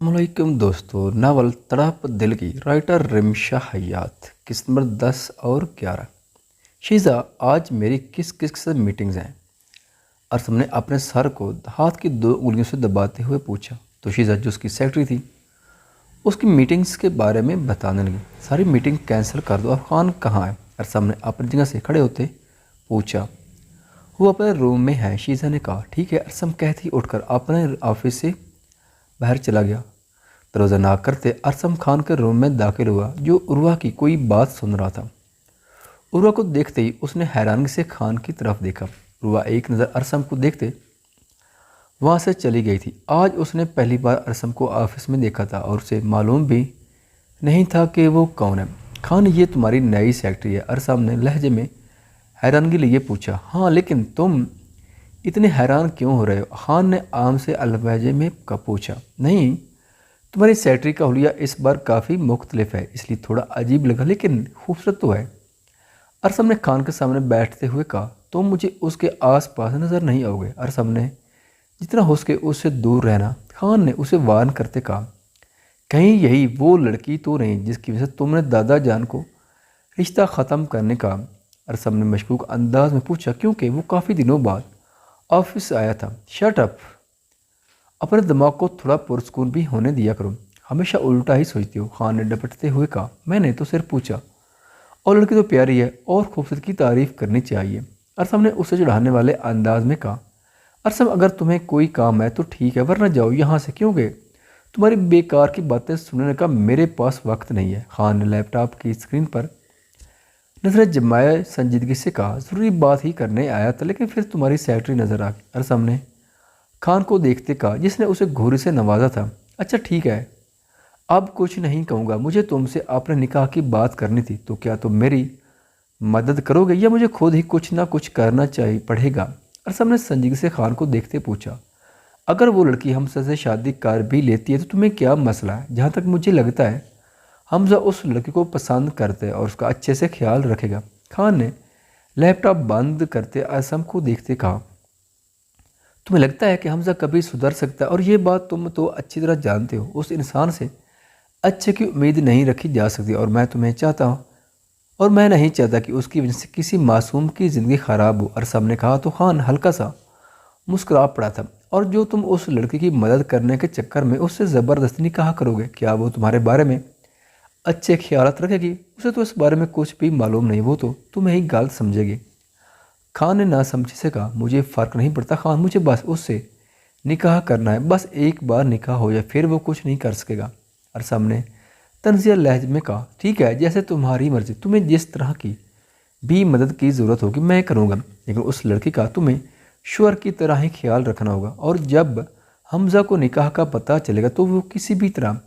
वालेकुम दोस्तों। नावल तड़प दिल की राइटर रिमशा हयात किस्त नंबर 10 और 11। शीज़ा, आज मेरी किस किस से मीटिंग्स हैं? अरसम ने अपने सर को हाथ की दो उंगलियों से दबाते हुए पूछा तो शीज़ा, जो उसकी सेक्रेटरी थी, उसकी मीटिंग्स के बारे में बताने लगी। सारी मीटिंग कैंसिल कर दो। और खान कहाँ है? अरसम ने अपनी जगह से खड़े होते पूछा। वो अपने रूम में है, शीज़ा ने कहा। ठीक है, अरसम कहती उठकर अपने ऑफिस से बाहर चला गया। दरवाज़ा नाक करते अरसम खान के रूम में दाखिल हुआ, जो उर्वा की कोई बात सुन रहा था। उर्वा को देखते ही उसने हैरानी से खान की तरफ देखा। उर्वा एक नज़र अरसम को देखते वहाँ से चली गई थी। आज उसने पहली बार अरसम को ऑफिस में देखा था और उसे मालूम भी नहीं था कि वो कौन है। खान, ये तुम्हारी नई सेक्रेटरी है? अरसम ने लहजे में हैरानगी लिए पूछा। हाँ, लेकिन तुम इतने हैरान क्यों हो रहे हो? खान ने आम से अलवहजे में पूछा। नहीं, तुम्हारी सेक्रेटरी का हुलिया इस बार काफ़ी मुख्तलिफ है, इसलिए थोड़ा अजीब लगा, लेकिन खूबसूरत तो है। अरसम ने खान के सामने बैठते हुए कहा। तुम मुझे उसके आस पास नज़र नहीं आओगे। अरसम ने जितना हो सके उससे दूर रहना, खान ने उसे वार्न करते कहा। कहीं यही वो लड़की तो नहीं जिसकी वजह से तुमने दादा जान को रिश्ता ख़त्म करने का? अरसम ने मशकूक अंदाज में पूछा, क्योंकि वो काफ़ी दिनों बाद ऑफिस आया था। शट अप, अपने दिमाग को थोड़ा पुरस्कून भी होने दिया करो, हमेशा उल्टा ही सोचती हो। खान ने डपटते हुए कहा। मैंने तो सिर्फ पूछा, और लड़की तो प्यारी है और खूबसूरत की तारीफ करनी चाहिए। अरसम ने उसे चढ़ाने वाले अंदाज में कहा। अरसम, अगर तुम्हें कोई काम है तो ठीक है, वरना जाओ यहाँ से, क्योंकि तुम्हारी बेकार की बातें सुनने का मेरे पास वक्त नहीं है। खान ने लैपटॉप की स्क्रीन पर नजरें जमाए संजीदगी से कहा। ज़रूरी बात ही करने आया था, लेकिन फिर तुम्हारी सेक्रेटरी नज़र आ गई। अरसम ने खान को देखते कहा, जिसने उसे घूरी से नवाजा था। अच्छा ठीक है, अब कुछ नहीं कहूँगा। मुझे तुमसे अपने निकाह की बात करनी थी, तो क्या तुम मेरी मदद करोगे या मुझे खुद ही कुछ ना कुछ करना चाहिए पड़ेगा? अरसम ने संजीदगी से खान को देखते पूछा। अगर वो लड़की हमसे से शादी कर भी लेती है तो तुम्हें क्या मसला है? जहाँ तक मुझे लगता है हमजा उस लड़की को पसंद करते हैं और उसका अच्छे से ख्याल रखेगा। खान ने लैपटॉप बंद करते असम को देखते कहा। तुम्हें लगता है कि हमजा कभी सुधर सकता है? और ये बात तुम तो अच्छी तरह जानते हो। उस इंसान से अच्छे की उम्मीद नहीं रखी जा सकती, और मैं तुम्हें चाहता हूँ और मैं नहीं चाहता कि उसकी वजह से किसी मासूम की ज़िंदगी ख़राब हो। अरसम ने कहा तो खान हल्का सा मुस्कुरा पड़ा था। और जो तुम उस लड़की की मदद करने के चक्कर में उससे ज़बरदस्ती निकाह करोगे, क्या वो तुम्हारे बारे में अच्छे ख्यालात रखेगी? उसे तो इस बारे में कुछ भी मालूम नहीं, वो तो तुम्हें ही गलत समझेगी। खान ने नासमझी से कहा। मुझे फ़र्क नहीं पड़ता खान, मुझे बस उससे निकाह करना है। बस एक बार निकाह हो जाए, फिर वो कुछ नहीं कर सकेगा। अरसम ने तंज़िया लहज में कहा। ठीक है, जैसे तुम्हारी मर्ज़ी, तुम्हें जिस तरह की भी मदद की ज़रूरत होगी मैं करूँगा, लेकिन उस लड़की का तुम्हें श्वर की तरह ही ख्याल रखना होगा। और जब हमजा को निकाह का पता चलेगा तो वो किसी भी तरह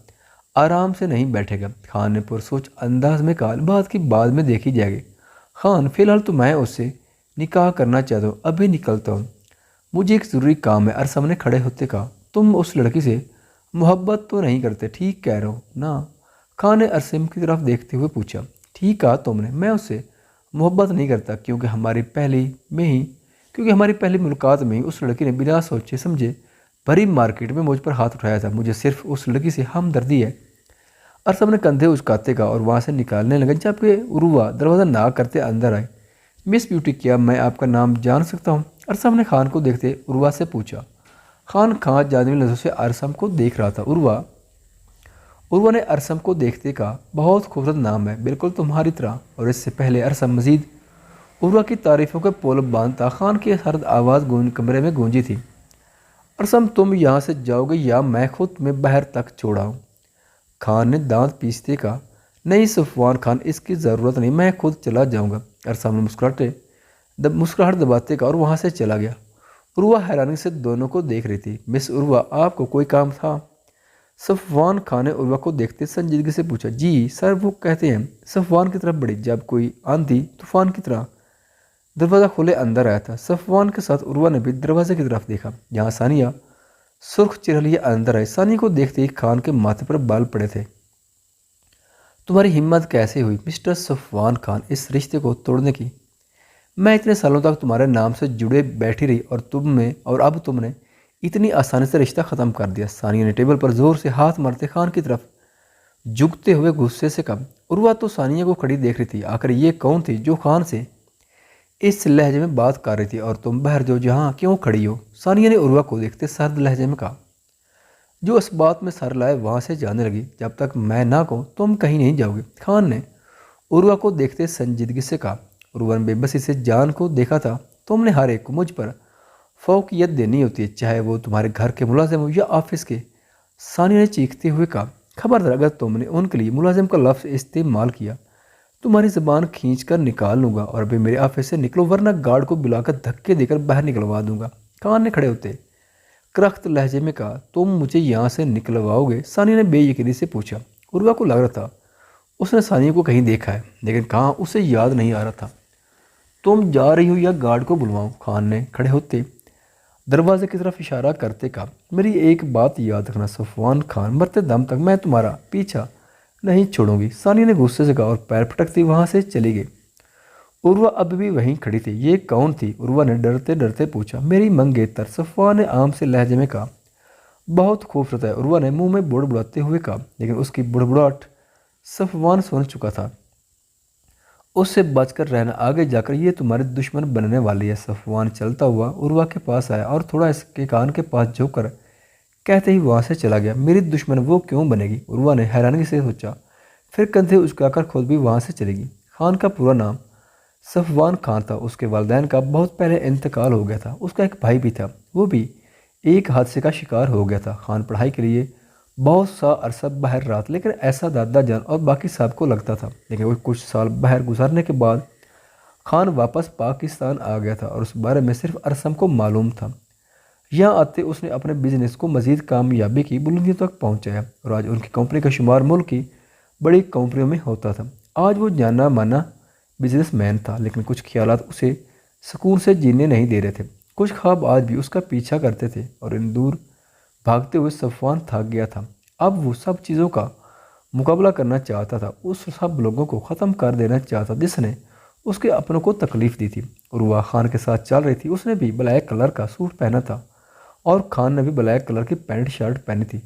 आराम से नहीं बैठेगा। खान ने पुरसोच अंदाज में कहा। बात की बाद में देखी जाएगी खान, फिलहाल तो मैं उससे निकाह करना चाहता हूँ, अभी निकलता हूँ, मुझे एक ज़रूरी काम है। अरसम ने खड़े होते कहा। तुम उस लड़की से मोहब्बत तो नहीं करते? ठीक कह रहे हो ना? खान ने अरसम की तरफ देखते हुए पूछा। ठीक कहा तुमने, मैं उससे मोहब्बत नहीं करता, क्योंकि हमारी पहली मुलाकात में ही उस लड़की ने बिना सोचे समझे भरी मार्केट में मुझ पर हाथ उठाया था। मुझे सिर्फ उस लड़की से हमदर्दी है। अरसम ने कंधे उचकाते का और वहाँ से निकालने लगा, जबकि उर्वा दरवाज़ा ना करते अंदर आए। मिस ब्यूटी, क्या मैं आपका नाम जान सकता हूँ? अरसम ने खान को देखते उर्वा से पूछा। खान खां जानवी नज़रों से अरसम को देख रहा था। उर्वा ने अरसम को देखते कहा। बहुत खूबसूरत नाम है, बिल्कुल तुम्हारी तरह। और इससे पहले अरसम मजीद उर्वा की तारीफ़ों के पोल बांधता, खान की सर्द आवाज़ कमरे में गूंजी थी। अरसम, तुम यहाँ से जाओगे या मैं खुद तुम्हें बाहर तक छोड़ाऊँ? खान ने दांत पीसते कहा। नहीं सफ़वान खान, इसकी ज़रूरत नहीं, मैं खुद चला जाऊँगा। अरसम ने मुस्कुराहट दबाते का और वहाँ से चला गया। उर्वा हैरानी से दोनों को देख रही थी। मिस उर्वा, आपको कोई काम था? सफ़वान खान ने उर्वा को देखते संजीदगी से पूछा। जी सर, वो कहते हैं। सफ़वान की तरफ बढ़ी, जब कोई आंधी तूफान की तरह दरवाज़ा खोले अंदर आया था। सफ़वान के साथ उर्वा ने भी दरवाजे की तरफ देखा, जहाँ सानिया सुर्ख चेहरा लिए अंदर आई। सानिया को देखते ही खान के माथे पर बाल पड़े थे। तुम्हारी हिम्मत कैसे हुई मिस्टर सफ़वान खान इस रिश्ते को तोड़ने की? मैं इतने सालों तक तुम्हारे नाम से जुड़े बैठी रही, और अब तुमने इतनी आसानी से रिश्ता ख़त्म कर दिया। सानिया ने टेबल पर ज़ोर से हाथ मारते खान की तरफ झुकते हुए गुस्से से कहा। उर्वा तो सानिया को खड़ी देख रही थी। आखिर ये कौन थी जो खान से इस लहजे में बात कर रही थी, और तुम बाहर जो जहाँ क्यों खड़ी हो? सानिया ने उर्वा को देखते सर्द लहजे में कहा। जो इस बात में सर लाए वहाँ से जाने लगी। जब तक मैं ना कहूँ तुम कहीं नहीं जाओगे। खान ने उर्वा को देखते संजीदगी से कहा। उर्वा ने बेबसी से जान को देखा था। तुमने हर एक को मुझ पर फौकियत देनी होती है, चाहे वो तुम्हारे घर के मुलाजिम हो या ऑफिस के। सानिया ने चीखते हुए कहा। खबरदार, अगर तुमने उनके लिए मुलाजिम का लफ्ज़ इस्तेमाल किया तुम्हारी ज़बान खींच कर निकाल लूँगा और अभी मेरे ऑफिस से निकलो, वरना गार्ड को बुलाकर धक्के देकर बाहर निकलवा दूंगा। खान ने खड़े होते करख्त लहजे में कहा। तुम मुझे यहाँ से निकलवाओगे? सानिया ने बेयकीनी से पूछा। उर्वा को लग रहा था उसने सानिया को कहीं देखा है, लेकिन कहाँ उसे याद नहीं आ रहा था। तुम जा रही हो या गार्ड को बुलवाऊँ? खान ने खड़े होते दरवाजे की तरफ इशारा करते कहा। मेरी एक बात याद रखना सफ़वान खान, मरते दम तक मैं तुम्हारा पीछा नहीं छोड़ूंगी। सानिया ने गुस्से से कहा और पैर पटकती वहाँ से चली गई। उर्वा अब भी वहीं खड़ी थी। ये कौन थी? उर्वा ने डरते डरते पूछा। मेरी मंगेतर, सफ़वान ने आम से लहजे में कहा। बहुत खूबसूरत है, उर्वा ने मुंह में बुड़बुड़ाते हुए कहा, लेकिन उसकी बुड़बुड़ाहट सफ़वान सुन चुका था। उससे बचकर रहना, आगे जाकर ये तुम्हारे दुश्मन बनने वाली है। सफ़वान चलता हुआ उर्वा के पास आया और थोड़ा इसके कान के पास झुककर कहते ही वहाँ से चला गया। मेरी दुश्मन वो क्यों बनेगी? उर्वा ने हैरानी से सोचा, फिर कंधे उचकाकर खुद भी वहाँ से चलेगी। खान का पूरा नाम सफ़वान खान था। उसके वालिदैन का बहुत पहले इंतकाल हो गया था। उसका एक भाई भी था, वो भी एक हादसे का शिकार हो गया था। खान पढ़ाई के लिए बहुत सा अरसा बाहर रहा, लेकिन ऐसा दादा जान और बाकी साहब को लगता था। लेकिन वो कुछ साल बाहर गुजारने के बाद खान वापस पाकिस्तान आ गया था और उस बारे में सिर्फ अरसम को मालूम था। यहाँ आते उसने अपने बिजनेस को मज़ीद कामयाबी की बुलंदियों तक पहुँचाया और आज उनकी कंपनी का शुमार मुल्क की बड़ी कंपनियों में होता था। आज वो जाना माना बिजनेसमैन था, लेकिन कुछ ख्यालात उसे सुकून से जीने नहीं दे रहे थे। कुछ ख्वाब आज भी उसका पीछा करते थे और इन दूर भागते हुए सफ़वान थक गया था। अब वो सब चीज़ों का मुकाबला करना चाहता था। उस सब लोगों को ख़त्म कर देना चाहता जिसने उसके अपनों को तकलीफ़ दी थी। उर्वा खान के साथ चल रही थी। उसने भी ब्लैक कलर का सूट पहना था और खान ने भी ब्लैक कलर की पैंट शर्ट पहनी थी,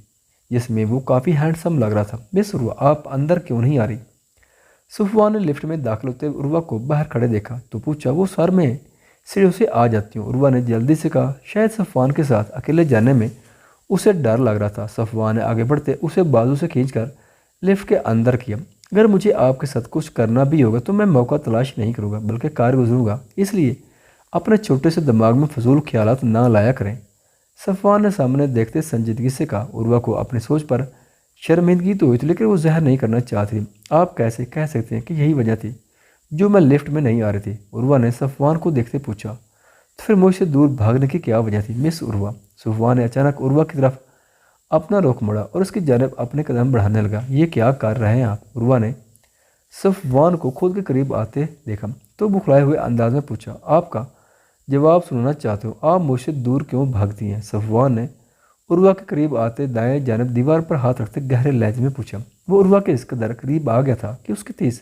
जिसमें वो काफ़ी हैंडसम लग रहा था। मिस उर्वा, आप अंदर क्यों नहीं आ रही? सफ़वान ने लिफ्ट में दाखिल होते उर्वा को बाहर खड़े देखा तो पूछा। वो सर में सीढ़ियों से आ जाती हूँ। उर्वा ने जल्दी से कहा। शायद सफ़वान के साथ अकेले जाने में उसे डर लग रहा था। सफ़वान ने आगे बढ़ते उसे बाजू से खींचकर लिफ्ट के अंदर किया। अगर मुझे आपके साथ कुछ करना भी होगा तो मैं मौका तलाश नहीं करूँगा, बल्कि कार गुजरूँगा। इसलिए अपने छोटे से दिमाग में फजूल ख्यालात ना लाया करें। सफ़वान ने सामने देखते संजीदगी से कहा। उर्वा को अपनी सोच पर शर्मिंदगी तो हुई थी, लेकिन वो ज़हर नहीं करना चाहती थी। आप कैसे कह सकते हैं कि यही वजह थी जो मैं लिफ्ट में नहीं आ रही थी? उर्वा ने सफ़वान को देखते पूछा। तो फिर मुझसे दूर भागने की क्या वजह थी मिस उर्वा? सफ़वान ने अचानक उर्वा की तरफ अपना रुख मोड़ा और उसकी जानिब अपने कदम बढ़ाने लगा। ये क्या कर रहे हैं आप? उर्वा ने सफ़वान को खुद के करीब आते देखा तो बुखलाए हुए अंदाज में पूछा। आपका जवाब सुनना चाहते हो? आप मुझसे दूर क्यों भागती हैं? सफ़वान ने उर्वा के करीब आते दाएं जानिब दीवार पर हाथ रखते गहरे लहजे में पूछा। वो उर्वा के इस कदर करीब आ गया था कि उसकी तेज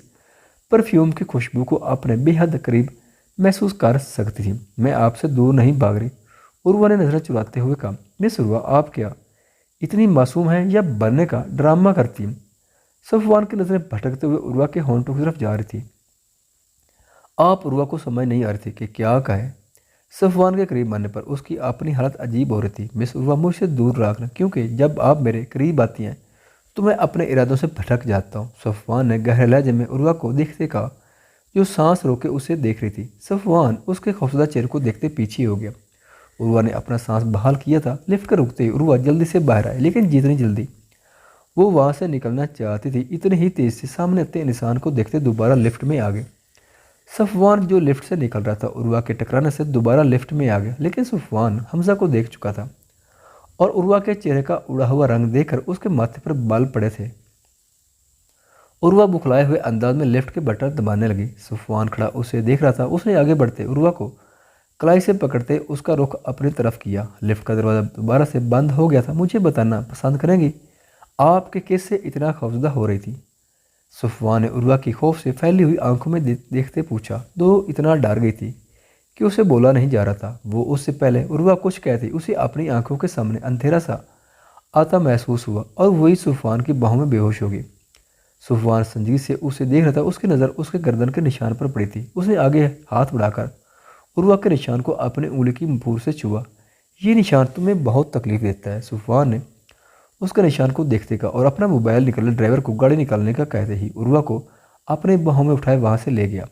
परफ्यूम की खुशबू को अपने बेहद करीब महसूस कर सकती थी। मैं आपसे दूर नहीं भाग रही, उर्वा ने नजरें चुराते हुए कहा। मिस उर्वा, आप क्या इतनी मासूम हैं या बनने का ड्रामा करती हैं? सफ़वान की नज़रें भटकते हुए उर्वा के होंठों की तरफ जा रही थी। आप उर्वा को समझ नहीं आ रही थी कि क्या कहे। सफ़वान के करीब आने पर उसकी अपनी हालत अजीब हो रही थी। मिस उर्वा, मुझसे दूर रखना, क्योंकि जब आप मेरे करीब आती हैं तो मैं अपने इरादों से भटक जाता हूँ। सफ़वान ने गहरे लहजे में उर्वा को देखते कहा, जो सांस रोके उसे देख रही थी। सफ़वान उसके खौफजदा चेहरे को देखते पीछे हो गया। उर्वा ने अपना सांस बहाल किया था। लिफ्ट कर रुकते ही उर्वा जल्दी से बाहर आई, लेकिन जितनी जल्दी वो वहाँ से निकलना चाहती थी इतनी ही तेज़ से सामने आते इंसान को देखते दोबारा लिफ्ट में आ गए। सफ़वान जो लिफ्ट से निकल रहा था उर्वा के टकराने से दोबारा लिफ्ट में आ गया, लेकिन सफ़वान हमजा को देख चुका था और उर्वा के चेहरे का उड़ा हुआ रंग देखकर उसके माथे पर बाल पड़े थे। उर्वा बुखलाए हुए अंदाज में लिफ्ट के बटन दबाने लगी। सफ़वान खड़ा उसे देख रहा था। उसने आगे बढ़ते उर्वा को कलाई से पकड़ते उसका रुख अपनी तरफ किया। लिफ्ट का दरवाज़ा दोबारा से बंद हो गया था। मुझे बताना पसंद करेंगी आपके किस से इतना खौफजदा हो रही थी? सफ़वान ने उर्वा की खौफ से फैली हुई आंखों में देखते पूछा। दो इतना डर गई थी कि उसे बोला नहीं जा रहा था। वो उससे पहले उर्वा कुछ कहती उसे अपनी आंखों के सामने अंधेरा सा आता महसूस हुआ और वही सूफान की बाहों में बेहोश हो गई। सूफान संजीदगी से उसे देख रहा था। उसकी नज़र उसके गर्दन के निशान पर पड़ी थी। उसने आगे हाथ बढ़ाकर उर्वा के निशान को अपनी उंगली की मुंह से छुआ। ये निशान तुम्हें बहुत तकलीफ देता है। सूफान ने उसके निशान को देखते का और अपना मोबाइल निकलने ड्राइवर को गाड़ी निकालने का कहते ही उर्वा को अपने बाहों में उठाए वहाँ से ले गया।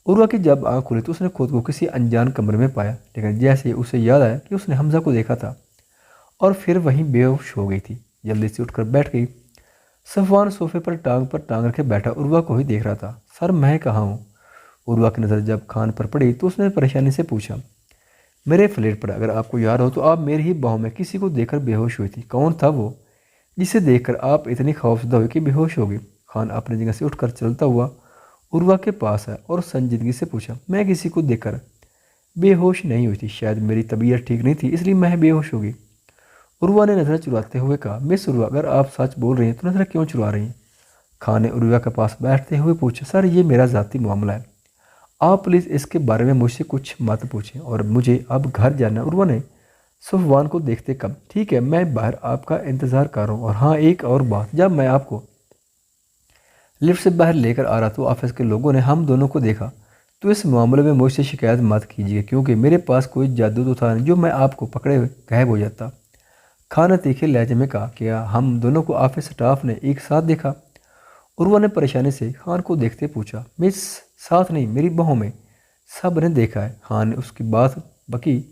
उर्वा की जब आँख खुली तो उसने खुद को किसी अनजान कमरे में पाया, लेकिन जैसे उसे याद आया कि उसने हमजा को देखा था और फिर वहीं बेहोश हो गई थी, जल्दी से उठकर बैठ गई। सफवान सोफे पर टांग रखे बैठा उर्वा को ही देख रहा था। सर मैं कहाँ हूँ? उर्वा की नज़र जब खान पर पड़ी तो उसने परेशानी से पूछा। मेरे फ्लैट पर। अगर आपको याद हो तो आप मेरी ही बाहों में किसी को देखकर बेहोश हुई थी। कौन था वो जिसे देखकर आप इतनी खौफजदा हुई कि बेहोश हो गई? खान अपनी जगह से उठकर चलता हुआ उर्वा के पास आया और संजीदगी से पूछा। मैं किसी को देखकर बेहोश नहीं हुई थी। शायद मेरी तबीयत ठीक नहीं थी इसलिए मैं बेहोश हो गई। उर्वा ने नज़र चुराते हुए कहा। मिस उर्वा, अगर आप सच बोल रही हैं तो नज़र क्यों चुरा रही हैं? खान ने उर्वा के पास बैठते हुए पूछा। सर ये मेरा ज़ाती मामला है, आप प्लीज़ इसके बारे में मुझसे कुछ मत पूछें और मुझे अब घर जाना। उर्वा ने सफवान को देखते कब। ठीक है, मैं बाहर आपका इंतज़ार कर रहा हूँ। और हाँ एक और बात, जब मैं आपको लिफ्ट से बाहर लेकर आ रहा तो ऑफिस के लोगों ने हम दोनों को देखा, तो इस मामले में मुझसे शिकायत मत कीजिए क्योंकि मेरे पास कोई जादू तो था नहीं जो मैं आपको पकड़े हुए गायब हो जाता। खान ने तीखे लहजे में कहा। क्या हम दोनों को ऑफिस स्टाफ ने एक साथ देखा? उर्वा ने परेशानी से खान को देखते पूछा। मिस, साथ नहीं, मेरी बाहों में सब ने देखा है। खान ने उसकी बात बकी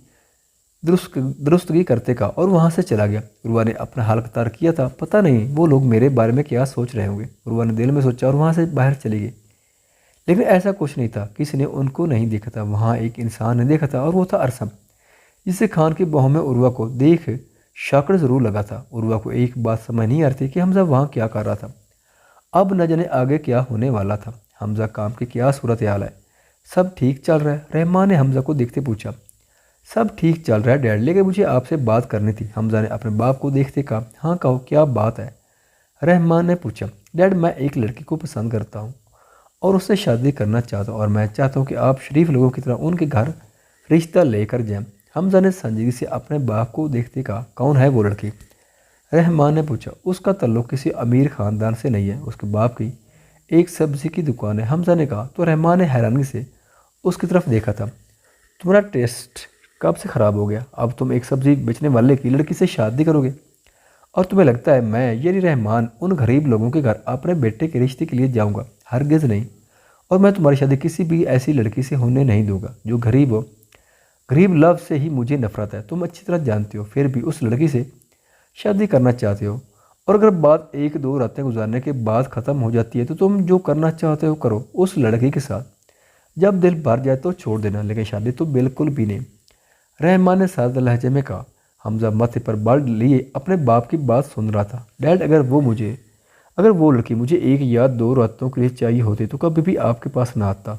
दुरुस्तगी करते कहा और वहाँ से चला गया। उर्वा ने अपना हाल कतार किया था। पता नहीं वो लोग मेरे बारे में क्या सोच रहे होंगे, उर्वा ने दिल में सोचा और वहाँ से बाहर चली गई। लेकिन ऐसा कुछ नहीं था, किसी ने उनको नहीं देखा था। वहाँ एक इंसान ने देखा था और वो था अरसम, जिससे खान की बाहों में उर्वा को देख शाकड़ ज़रूर लगा था। उर्वा को एक बात समझ नहीं आ रही थी कि हमजा वहाँ क्या कर रहा था। अब न जाने आगे क्या होने वाला था। हमजा काम की क्या सूरत हाल है? सब ठीक चल रहा है? रहमान ने हमजा को देखते पूछा। सब ठीक चल रहा है डैड, लेकिन मुझे आपसे बात करनी थी। हमजा ने अपने बाप को देखते कहा। हाँ कहो, क्या बात है? रहमान ने पूछा। डैड, मैं एक लड़की को पसंद करता हूँ और उससे शादी करना चाहता हूँ और मैं चाहता हूँ कि आप शरीफ लोगों की तरह उनके घर रिश्ता लेकर जाएं। हमजा ने संजीदगी से अपने बाप को देखते कहा। कौन है वो लड़की? रहमान ने पूछा। उसका ताल्लुक किसी अमीर ख़ानदान से नहीं है, उसके बाप की एक सब्ज़ी की दुकान है। हमजा ने कहा तो रहमान ने हैरानी से उसकी तरफ देखा था। तुम्हारा टेस्ट कब से ख़राब हो गया? अब तुम एक सब्ज़ी बेचने वाले की लड़की से शादी करोगे और तुम्हें लगता है मैं यानी रहमान उन गरीब लोगों के घर अपने बेटे के रिश्ते के लिए जाऊंगा? हरगिज़ नहीं। और मैं तुम्हारी शादी किसी भी ऐसी लड़की से होने नहीं दूंगा जो गरीब हो। गरीब लव से ही मुझे नफरत है, तुम अच्छी तरह जानते हो। फिर भी उस लड़की से शादी करना चाहते हो और अगर बात एक दो रातें गुजारने के बाद ख़त्म हो जाती है तो तुम जो करना चाहते हो करो उस लड़की के साथ। जब दिल भर जाए तो छोड़ देना, लेकिन शादी तो बिल्कुल भी नहीं। रहमान ने साद लहजे में कहा। हमजा माथे पर बाल लिए अपने बाप की बात सुन रहा था। डैड, अगर वो लड़की मुझे एक या दो रातों के लिए चाहिए होती तो कभी भी आपके पास ना आता।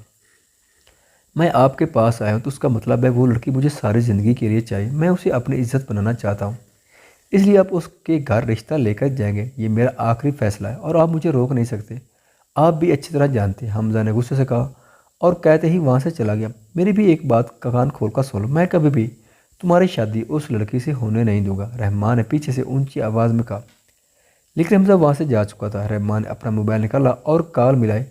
मैं आपके पास आया हूँ तो उसका मतलब है वो लड़की मुझे सारी ज़िंदगी के लिए चाहिए। मैं उसे अपनी इज्जत बनाना चाहता हूँ, इसलिए आप उसके घर रिश्ता लेकर जाएंगे। ये मेरा आखिरी फैसला है और आप मुझे रोक नहीं सकते। आप भी अच्छी तरह जानते हैं, हमजा ने गुस्से से कहा और कहते ही वहाँ से चला गया। मेरी भी एक बात का कान खोल कर सुन लो, मैं कभी भी तुम्हारी शादी उस लड़की से होने नहीं दूंगा, रहमान ने पीछे से ऊंची आवाज़ में कहा। लेकिन हमजा वहाँ से जा चुका था। रहमान ने अपना मोबाइल निकाला और कॉल मिलाई।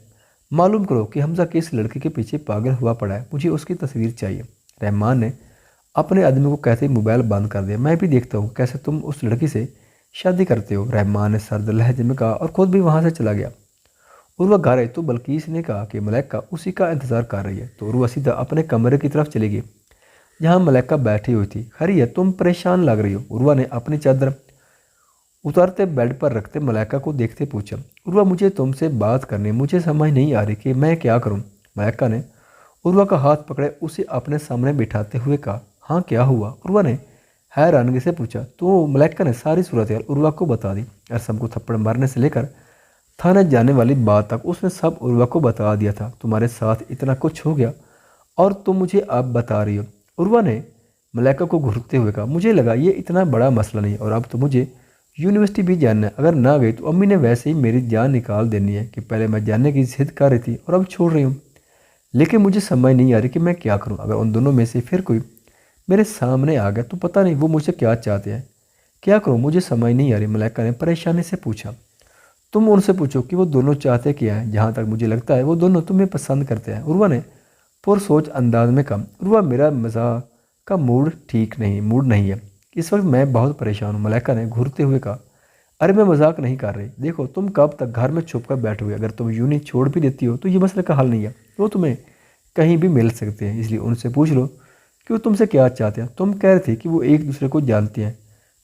मालूम करो कि हमजा किस लड़की के पीछे पागल हुआ पड़ा है, मुझे उसकी तस्वीर चाहिए। रहमान ने अपने आदमी को कहते ही मोबाइल बंद कर दिया। मैं भी देखता हूँ कैसे तुम उस लड़की से शादी करते हो, रहमान ने सर्द लहजे में कहा और ख़ुद भी वहाँ से चला गया। उर्वा घर आई तो बल्कीस ने कहा कि मलाइका उसी का इंतज़ार कर रही है, तो उर्वा सीधा अपने कमरे की तरफ चली गई जहाँ मलाइका बैठी हुई थी। खैरियत, तुम परेशान लग रही हो, उर्वा ने अपनी चादर उतारते बेड पर रखते मलाइका को देखते पूछा। उर्वा, मुझे तुमसे बात करनी, मुझे समझ नहीं आ रही कि मैं क्या करूं। मलाइका ने उर्वा का हाथ पकड़े उसे अपने सामने बिठाते हुए कहा। हाँ क्या हुआ? उर्वा ने हैरानगी से पूछा। तो मलाइका ने सारी सूरत हाल उर्वा को बता दी। अरसम को थप्पड़ मारने से लेकर थाने जाने वाली बात तक उसने सब उर्वा को बता दिया था। तुम्हारे साथ इतना कुछ हो गया और तुम मुझे अब बता रही हो, उर्वा ने मलाइका को घूरते हुए कहा। मुझे लगा ये इतना बड़ा मसला नहीं और अब तो मुझे यूनिवर्सिटी भी जानना है। अगर ना गई तो अम्मी ने वैसे ही मेरी जान निकाल देनी है कि पहले मैं जानने की जिद कर रही थी और अब छोड़ रही हूँ। लेकिन मुझे समझ नहीं आ रही कि मैं क्या करूं। अगर उन दोनों में से फिर कोई मेरे सामने आ गया तो पता नहीं वो मुझसे क्या चाहते हैं। क्या करूं, मुझे समझ नहीं आ रही। मलाइका ने परेशानी से पूछा। तुम उनसे पूछो कि वो दोनों चाहते क्या है। जहाँ तक मुझे लगता है वो दोनों तुम्हें पसंद करते हैं, उर्वा ने पुरसोच अंदाज में कहा। उर्वा, मेरा मजाक का मूड नहीं है। इस वक्त मैं बहुत परेशान हूँ, मलाइका ने घूरते हुए कहा। अरे मैं मजाक नहीं कर रही। देखो, तुम कब तक घर में छुप कर बैठोगे। अगर तुम यूं नहीं छोड़ भी देती हो तो ये मसले का हल नहीं है। वो तुम्हें कहीं भी मिल सकते हैं, इसलिए उनसे पूछ लो कि वो तुमसे क्या चाहते हैं। तुम कह रहे थे कि वो एक दूसरे को जानते हैं,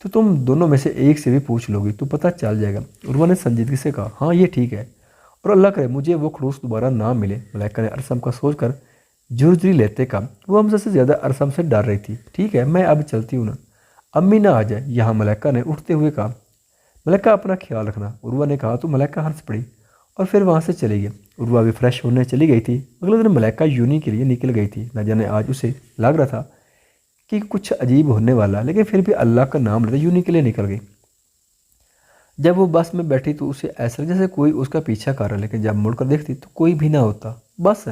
तो तुम दोनों में से एक से भी पूछ लोगी तो पता चल जाएगा। उर्वा ने संजीदगी से कहा। हाँ, ये ठीक है, और अल्लाह करे मुझे वो खड़ूस दोबारा ना मिले। मलाइका ने अरसम का सोचकर झुरझुरी लेते कहा। वो हमजा से ज़्यादा अरसम से डर रही थी। ठीक है, मैं अब चलती हूँ ना, अम्मी ना आ जाए यहाँ, मलाइका ने उठते हुए कहा। मलाइका, अपना ख्याल रखना, उर्वा ने कहा। तो मलाइका हंस पड़ी और फिर वहाँ से चली गई। उर्वा भी फ्रेश होने चली गई थी। अगले दिन मलाइका यूनी के लिए निकल गई थी। न जाने आज उसे लग रहा था कि कुछ अजीब होने वाला, लेकिन फिर भी अल्लाह का नाम लेते यूनी के लिए निकल गई। जब वो बस में बैठी तो उसे ऐसा लगा जैसे कोई उसका पीछा कर रहा, लेकिन जब मुड़कर देखती तो कोई भी ना होता। बस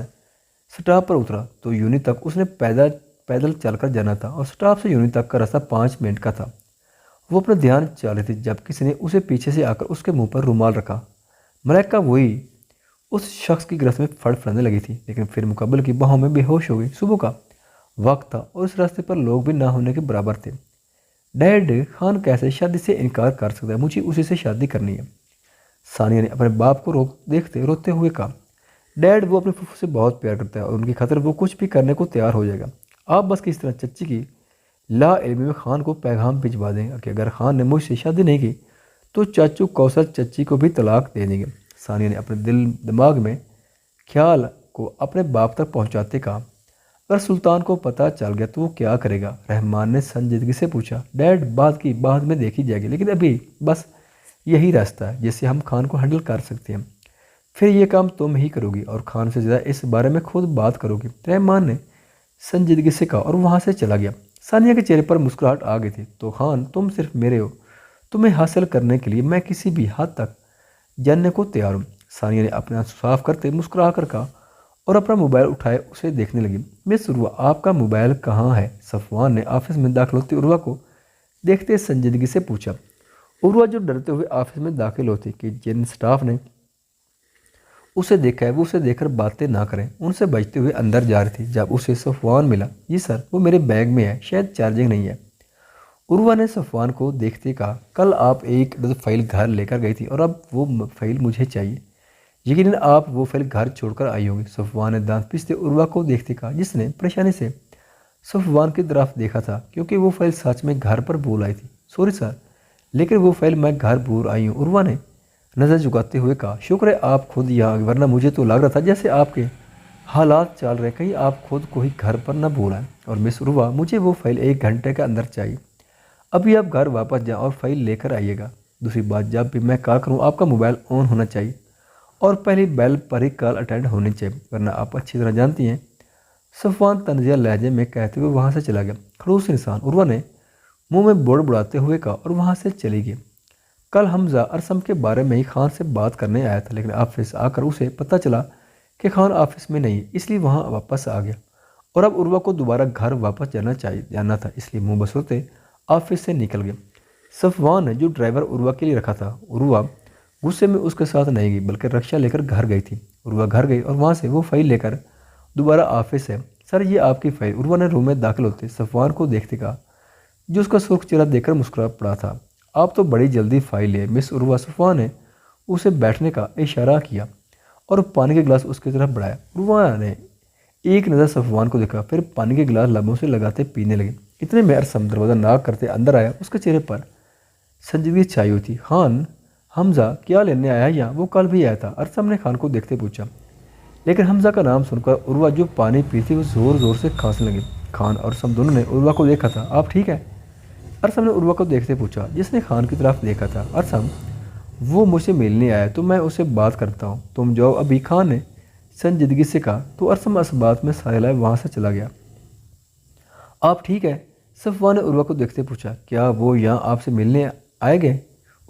स्टॉप पर उतरा तो यूनी तक उसने पैदल पैदल चलकर जाना था, और स्टॉप से यूनी तक का रास्ता 5 मिनट का था। वो अपना ध्यान चला रही थी जब किसी ने उसे पीछे से आकर उसके मुंह पर रुमाल रखा। मलाइका वही उस शख्स की गिरफ्त में फड़फड़ाने लगी थी, लेकिन फिर मुकब्बल की बाहों में बेहोश हो गई। सुबह का वक्त था और उस रास्ते पर लोग भी ना होने के बराबर थे। डैड, खान कैसे शादी से इनकार कर सकता है? मुझे उसी से शादी करनी है। सानिया ने अपने बाप को देखते रोते हुए कहा। डैड, वो अपने फूफू से बहुत प्यार करता है और उनकी खातिर वो कुछ भी करने को तैयार हो जाएगा। आप बस किस तरह चच्ची की ला इल्मी में खान को पैगाम भिजवा दें कि अगर खान ने मुझसे शादी नहीं की तो चाचू कौसर चच्ची को भी तलाक दे देंगे। सानिया ने अपने दिमाग में ख्याल को अपने बाप तक पहुंचाते कहा। अगर सुल्तान को पता चल गया तो वो क्या करेगा? रहमान ने संजीदगी से पूछा। डैड, बाद में देखी जाएगी, लेकिन अभी बस यही रास्ता है जिससे हम खान को हैंडल कर सकते हैं। फिर ये काम तुम ही करोगी और खान से ज़्यादा इस बारे में खुद बात करोगी, रहमान ने संजीदगी से कहा और वहाँ से चला गया। सानिया के चेहरे पर मुस्कुराहट आ गई थी। तो खान, तुम सिर्फ मेरे हो, तुम्हें हासिल करने के लिए मैं किसी भी हद तक जानने को तैयार हूँ। सानिया ने अपने हाथ साफ करते मुस्कुरा कर कहा और अपना मोबाइल उठाए उसे देखने लगी। मिस उर्वा, आपका मोबाइल कहाँ है? सफ़वान ने ऑफिस में दाखिल होती उर्वा को देखते संजीदगी से पूछा। उर्वा जो डरते हुए ऑफिस में दाखिल होती कि जिन स्टाफ ने उसे देखा है वो उसे देखकर बातें ना करें, उनसे बचते हुए अंदर जा रही थी जब उसे सफ़वान मिला। जी सर, वो मेरे बैग में है, शायद चार्जिंग नहीं है। उर्वा ने सफ़वान को देखते कहा। कल आप एक फाइल घर लेकर गई थी और अब वो फाइल मुझे चाहिए। यकीनन आप वो फाइल घर छोड़कर आई होगी। सफ़वान ने दांत पीसते उर्वा को देखते कहा, जिसने परेशानी से सफ़वान की तरफ देखा था क्योंकि वो फाइल सच में घर पर भूल आई थी। सॉरी सर, लेकिन वो फाइल मैं घर भूल आई हूँ, उर्वा ने नज़र झुकाते हुए कहा। शुक्र है आप खुद यहाँ, वरना मुझे तो लग रहा था जैसे आपके हालात चल रहे कहीं आप खुद को ही घर पर न भूल आए। और मिस उर्वा, मुझे वो फाइल 1 घंटे के अंदर चाहिए। अभी आप घर वापस जाएं और फाइल लेकर आइएगा। दूसरी बात, जब भी मैं कॉल करूँ आपका मोबाइल ऑन होना चाहिए और पहली बेल पर ही कॉल अटेंड होनी चाहिए, वरना आप अच्छी तरह जानती हैं। सफ़वान तंजिया लहजे में कहते हुए वहाँ से चला गया। खड़ूस इंसान, उर्वा ने मुंह में बुड़ बुड़ाते हुए कहा और वहाँ से चली गई। कल हमजा अरसम के बारे में ही खान से बात करने आया था, लेकिन ऑफिस आकर उसे पता चला कि खान ऑफिस में नहीं, इसलिए वहाँ वापस आ गया। और अब उर्वा को दोबारा घर वापस जाना था, इसलिए मुँह बसोते ऑफिस से निकल गया। सफ़वान ने जो ड्राइवर उर्वा के लिए रखा था, उर्वा गुस्से में उसके साथ नहीं गई बल्कि रिक्शा लेकर घर गई थी। उर्वा घर गई और वहाँ से वो फाइल लेकर दोबारा ऑफिस है। सर, ये आपकी फाइल। उर्वा ने रूम में दाखिल होते सफ़वान को देखते कहा, जो उसका सुर्ख चेहरा देखकर मुस्कुरा पड़ा था। आप तो बड़ी जल्दी फाइल है मिस उर्वा। सफ़वान ने उसे बैठने का इशारा किया और पानी के गिलास उसकी तरफ बढ़ाया। उर्वा ने एक नज़र सफ़वान को देखा, फिर पानी के गिलास लबों से लगाते पीने लगे। इतने में अरसम दरवाज़ा नाक करते अंदर आया। उसके चेहरे पर संजीदगी छाई हुई थी। खान, हमजा क्या लेने आया यहाँ? वो कल भी आया था, अरसम ने खान को देखते पूछा। लेकिन हमजा का नाम सुनकर उर्वा जो पानी पी थी वो ज़ोर ज़ोर से खांसने लगी। खान और अरसम दोनों ने उर्वा को देखा था। आप ठीक है? अरसम ने उर्वा को देखते पूछा, जिसने खान की तरफ देखा था। अरसम, वो मुझसे मिलने आया तो मैं उससे बात करता हूँ, तुम जाओ अभी, खान ने संजीदगी से कहा। तो अरसम इस बात में सारे लाए वहाँ से चला गया। आप ठीक है? सफ़वान ने उर्वा को देखते पूछा। क्या वो यहाँ आपसे मिलने आए गए?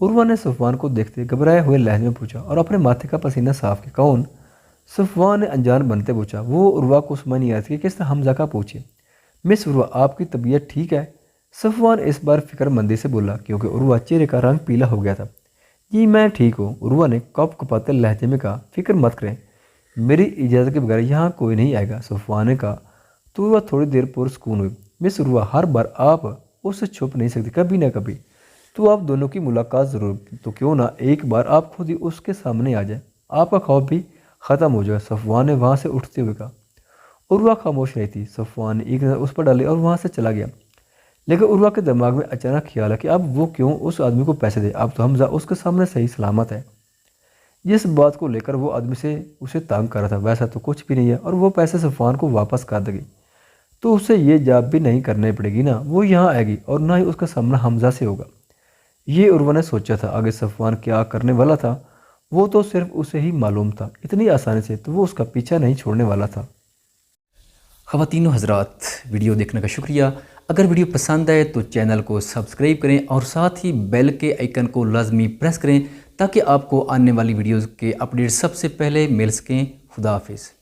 उर्वा ने सफ़वान को देखते घबराए हुए लहजे में पूछा और अपने माथे का पसीना साफ किया। कौन? सफ़वान ने अनजान बनते पूछा। वो उर्वा को समझ नहीं आ रही कि किस तरह हमजा का पूछे। मिस उर्वा, आपकी तबीयत ठीक है? सफ़वान इस बार फिक्रमंदी से बोला, क्योंकि उर्वा चेहरे का रंग पीला हो गया था। जी मैं ठीक हूँ, उर्वा ने कप कपाते लहजे में कहा। फिक्र मत करें, मेरी इजाज़त के बगैर यहाँ कोई नहीं आएगा, सफ़वान ने कहा। तो उर्वा थोड़ी देर पुरसकून हुई। मिस उर्वा, हर बार आप उससे छुप नहीं सकती, कभी ना कभी तो आप दोनों की मुलाकात ज़रूर, तो क्यों ना एक बार आप खुद ही उसके सामने आ जाए, आपका खौफ भी ख़त्म हो जाएगा, सफ़वान ने वहाँ से उठते हुए कहा। उर्वा खामोश नहीं थी। सफ़वान ने एक नज़र उस पर डाली और वहाँ से चला गया। लेकिन उर्वा के दिमाग में अचानक ख्याल है कि अब वो क्यों उस आदमी को पैसे दे, अब तो हमजा उसके सामने सही सलामत है। जिस बात को लेकर वो आदमी से उसे तंग कर रहा था वैसा तो कुछ भी नहीं है, और वो पैसे सफ़वान को वापस कर देगी तो उसे ये जॉब भी नहीं करनी पड़ेगी ना, वो यहाँ आएगी और ना ही उसका सामना हमजा से होगा। ये उर्वा ने सोचा था। आगे सफ़वान क्या करने वाला था वो तो सिर्फ उसे ही मालूम था। इतनी आसानी से तो वो उसका पीछा नहीं छोड़ने वाला था। ख़वातीन व हज़रात, वीडियो देखने का शुक्रिया। अगर वीडियो पसंद आए तो चैनल को सब्सक्राइब करें और साथ ही बेल के आइकन को लाजमी प्रेस करें ताकि आपको आने वाली वीडियोज़ के अपडेट सबसे पहले मिल सकें। खुदा हाफिज़।